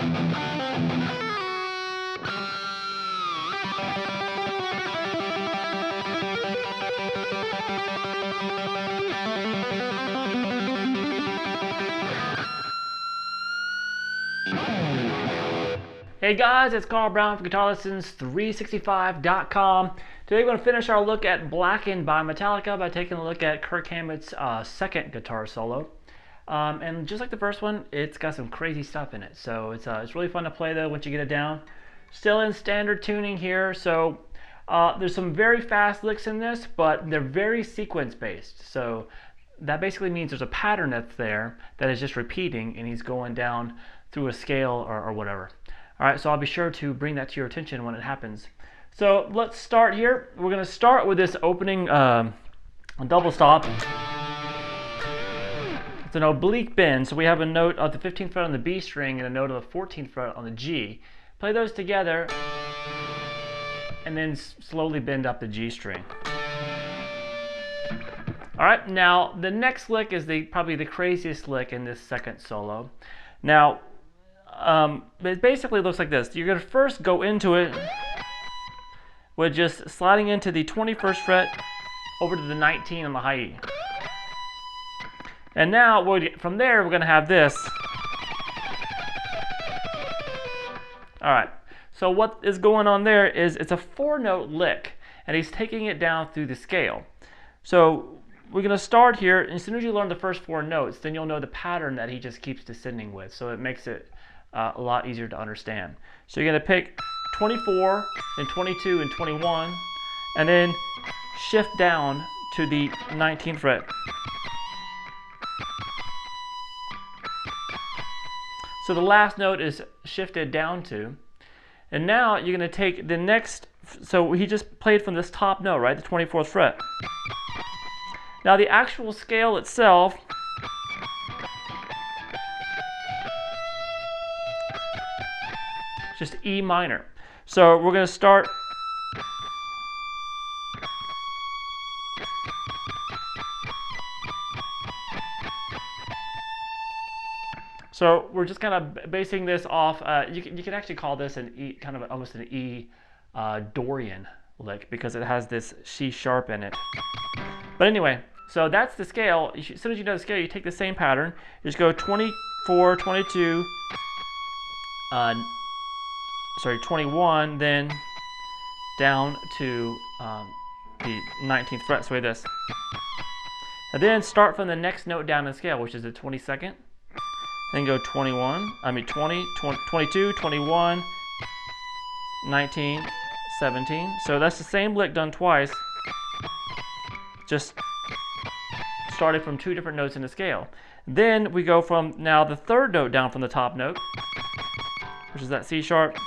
Hey guys, it's Carl Brown from GuitarLessons365.com. Today we're going to finish our look at Blackened by Metallica by taking a look at Kirk Hammett's second guitar solo. And just like the first one, it's got some crazy stuff in it. So it's really fun to play though once you get it down. Still in standard tuning here, so there's some very fast licks in this, but they're very sequence based. So that basically means there's a pattern that's there that is just repeating, and he's going down through a scale or whatever. All right, so I'll be sure to bring that to your attention when it happens. So let's start here. We're going to start with this opening double stop. It's an oblique bend, so we have a note of the 15th fret on the B string and a note of the 14th fret on the G. Play those together, and then slowly bend up the G string. All right, now the next lick is probably the craziest lick in this second solo. Now, it basically looks like this. You're going to first go into it with just sliding into the 21st fret over to the 19 on the high E. And now from there we're going to have this. Alright, so what is going on there is it's a 4-note lick, and he's taking it down through the scale. So we're going to start here, and as soon as you learn the first 4 notes, then you'll know the pattern that he just keeps descending with. So it makes it a lot easier to understand. So you're going to pick 24, then 22 and 21, and then shift down to the 19th fret. So the last note is shifted down to, and now you're going to take the next, so he just played from this top note, right, the 24th fret. Now the actual scale itself just E minor. So we're going to start so we're just kind of basing this off, you can actually call this an E, kind of almost an E Dorian lick, because it has this C sharp in it. But anyway, so that's the scale. As soon as you know the scale, you take the same pattern. You just go 24, 22, 21, then down to the 19th fret, so like this. And then start from the next note down in the scale, which is the 22nd. Then go 20, 22, 21, 19, 17. So that's the same lick done twice, just started from 2 different notes in the scale. Then we go from now the 3rd note down from the top note, which is that C sharp.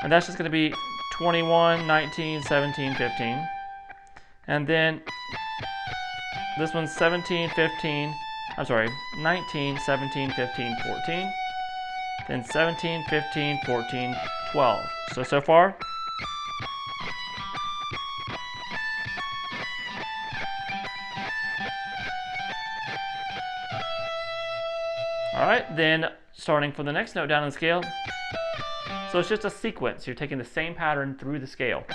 And that's just going to be 21, 19, 17, 15. And then this one's 17, 15, 19, 17, 15, 14. Then 17, 15, 14, 12. So far. Alright, then starting from the next note down in the scale. So it's just a sequence. You're taking the same pattern through the scale.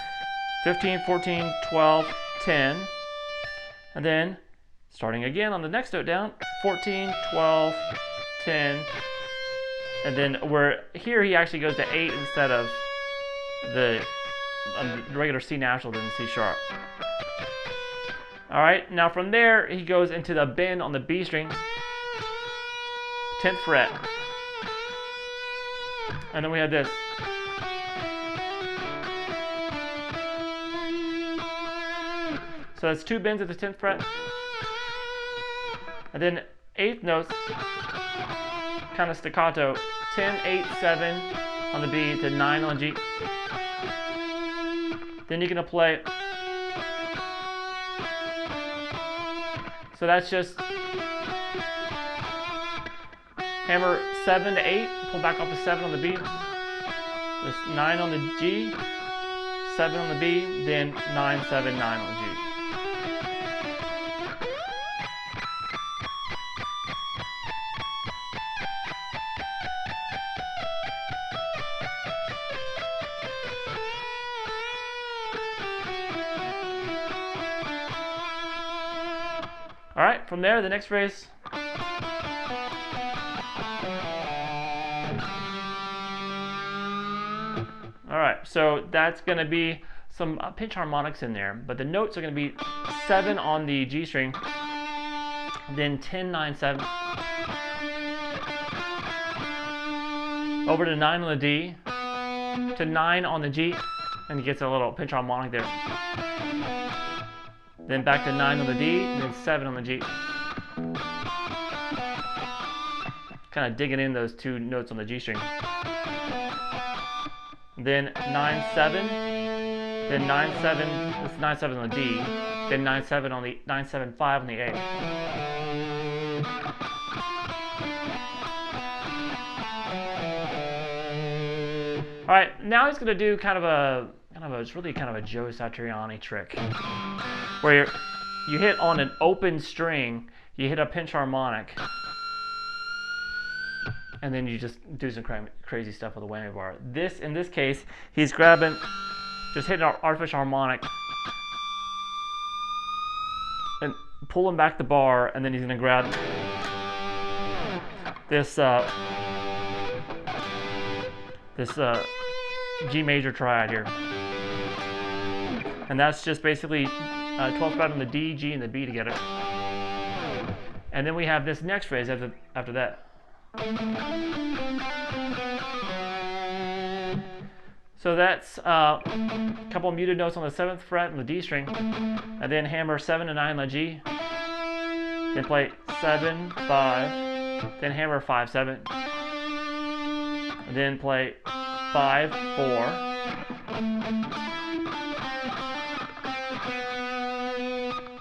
15, 14, 12, 10. And then starting again on the next note down, 14, 12, 10. And then here he actually goes to 8 instead of the regular C natural, then C sharp. Alright, now from there he goes into the bend on the B string, 10th fret. And then we have this. So that's 2 bends at the 10th fret. And then 8th notes, kind of staccato, 10, 8, 7 on the B to 9 on G. Then you're going to play. So that's just hammer 7 to 8, pull back off the 7 on the B, this 9 on the G, 7 on the B, then 9, 7, 9 on G. All right, from there, the next phrase. All right, so that's going to be some pinch harmonics in there, but the notes are going to be 7 on the G string, then 10, 9, 7, over to 9 on the D, to 9 on the G, and he gets a little pinch harmonic there. Then back to 9 on the D, and then 7 on the G. Kind of digging in those 2 notes on the G string. Then 9, 7, then 9, 7, this is 9, 7 on the D, then 9, 7 on the 9, 7, 5 on the A. All right, now he's going to do it's really kind of a Joe Satriani trick, where you hit on an open string, you hit a pinch harmonic, and then you just do some crazy stuff with the whammy bar. In this case, he's grabbing, just hitting an artificial harmonic, and pulling back the bar, and then he's going to grab this G major triad here. And that's just basically 12th fret on the D, G, and the B together. And then we have this next phrase after that. So that's a couple of muted notes on the 7th fret on the D string, and then hammer 7 and 9 on the G, then play 7, 5, then hammer 5, 7, and then play 5, 4,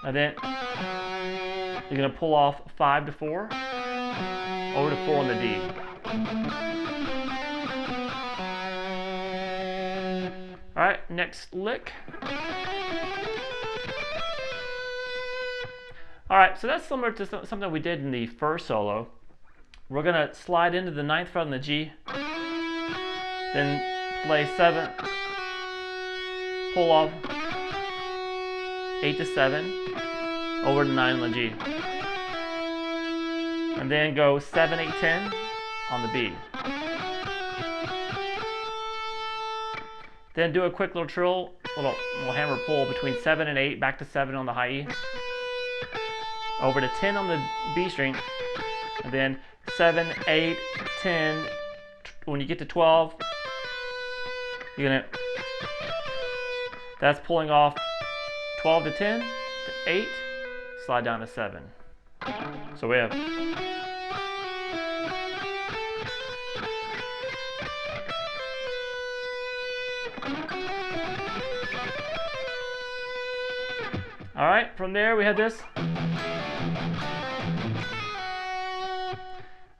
and then you're going to pull off 5 to 4, over to 4 on the D. All right, next lick. All right, so that's similar to something we did in the first solo. We're going to slide into the 9th fret on the G, then play 7, pull off 8 to 7, over to 9 on the G, and then go 7, 8, 10 on the B. Then do a quick little trill, little hammer pull between 7 and 8, back to 7 on the high E, over to 10 on the B string, and then 7, 8, 10. When you get to 12, that's pulling off 12 to 10 to 8, slide down to 7. So we have all right, from there we have this.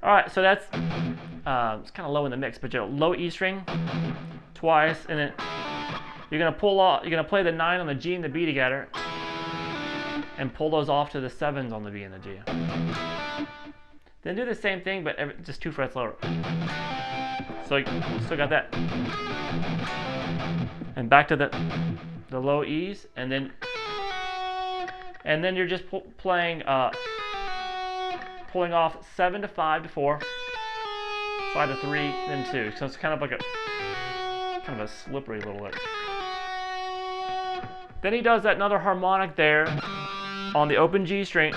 All right, so that's it's kind of low in the mix, but low E string twice, and then you're gonna play the 9 on the G and the B together, and pull those off to the 7s on the B and the G. Then do the same thing, but just 2 frets lower. So you still got that, and back to the low E's, and then you're just playing pulling off 7 to 5 to 4, slide to 3, then 2. So it's kind of like a slippery little lick. Then he does that another harmonic there on the open G string.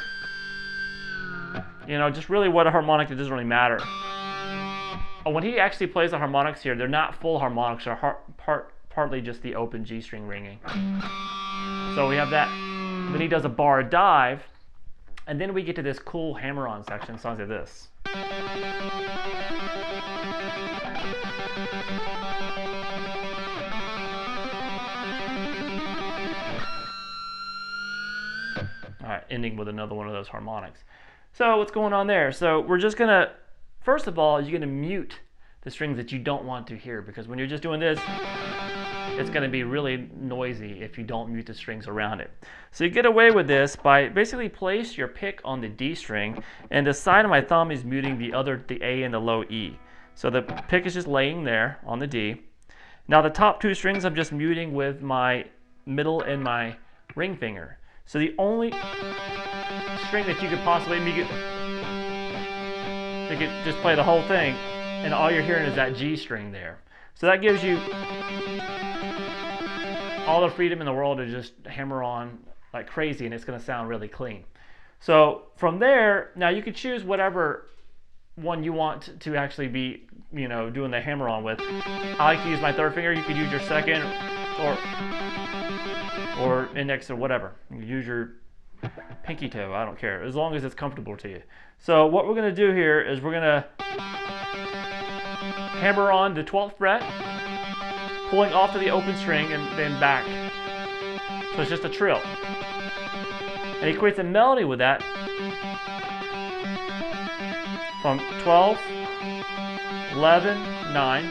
You know, just really what a harmonic, it doesn't really matter. When he actually plays the harmonics here, they're not full harmonics, they're partly just the open G string ringing. So we have that. Then he does a bar dive, and then we get to this cool hammer-on section, songs like this. All right, ending with another one of those harmonics. So what's going on there? So we're just gonna, first of all, you're gonna mute the strings that you don't want to hear, because when you're just doing this, it's going to be really noisy if you don't mute the strings around it. So you get away with this by basically place your pick on the D string, and the side of my thumb is muting the A and the low E. So the pick is just laying there on the D. Now the top 2 strings I'm just muting with my middle and my ring finger. So the only string that you could possibly make it. You could just play the whole thing, and all you're hearing is that G string there. So that gives you all the freedom in the world to just hammer on like crazy, and it's going to sound really clean. So from there, now you could choose whatever one you want to actually be, doing the hammer on with. I like to use my third finger. You could use your second or index or whatever. You could use your pinky toe. I don't care, as long as it's comfortable to you. So what we're going to do here is we're going to hammer on the 12th fret, pulling off to the open string and then back. So it's just a trill. And he creates a melody with that from 12, 11, 9,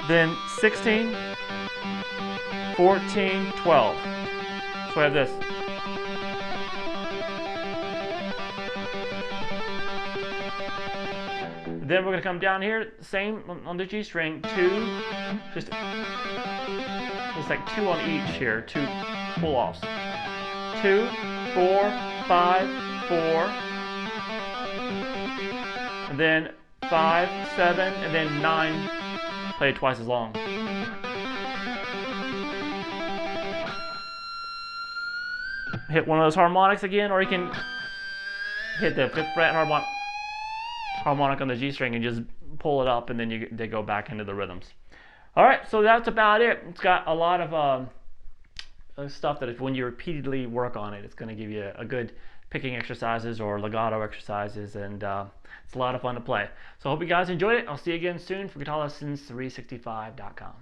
then 16, 14, 12. So I have this. Then we're going to come down here, same on the G string, 2, just like 2 on each here, 2 pull-offs. 2, 4, 5, 4, and then 5, 7, and then 9, played twice as long. Hit one of those harmonics again, or you can hit the 5th fret harmonic on the G string and just pull it up, and then they go back into the rhythms. All right, so that's about it. It's got a lot of stuff that when you repeatedly work on it, it's going to give you a good picking exercises or legato exercises, and it's a lot of fun to play. So I hope you guys enjoyed it. I'll see you again soon for GuitarLessons365.com.